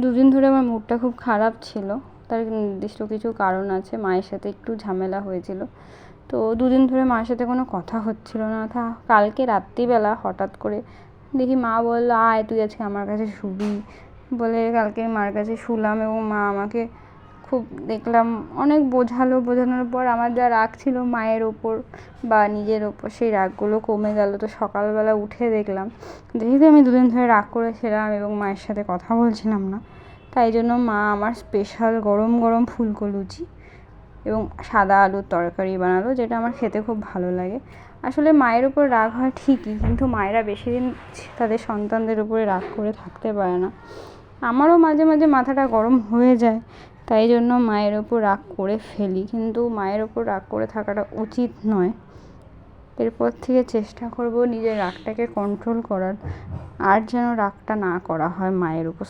দুদিন ধরে আমার মুডটা খুব খারাপ ছিল, তার নির্দিষ্ট কিছু কারণ আছে। মায়ের সাথে একটু ঝামেলা হয়েছিল, তো দুদিন ধরে মায়ের সাথে কোনো কথা হচ্ছিল না। কালকে রাত্রিবেলা হঠাৎ করে দেখি মা বললো, আয় তুই আজকে আমার কাছে শুবি বলে কালকে মার কাছে শুলাম। এবং মা আমাকে খুব দেখলাম অনেক বোঝানোর পর আমার যা রাগ ছিল মায়ের ওপর বা নিজের ওপর, সেই রাগগুলো কমে গেল। তো সকালবেলা উঠে দেখলাম, যেহেতু আমি দুদিন ধরে রাগ করেছিলাম এবং মায়ের সাথে কথা বলছিলাম না, তাই জন্য মা আমার স্পেশাল গরম গরম ফুলকো লুচি এবং সাদা আলুর তরকারি বানালো, যেটা আমার খেতে খুব ভালো লাগে। আসলে মায়ের উপর রাগ হয় ঠিকই, কিন্তু মায়েরা বেশি দিন তাদের সন্তানদের উপরে রাগ করে থাকতে পারে না। আমারও মাঝে মাঝে মাথাটা গরম হয়ে যায়, তাই জন্য মায়ের ওপর রাগ করে ফেলি, কিন্তু মায়ের ওপর রাগ করে থাকাটা উচিত নয়। এরপর থেকে চেষ্টা করব নিজের রাগটাকে কন্ট্রোল করার, আর যেন রাগটা না করা হয় মায়ের উপর।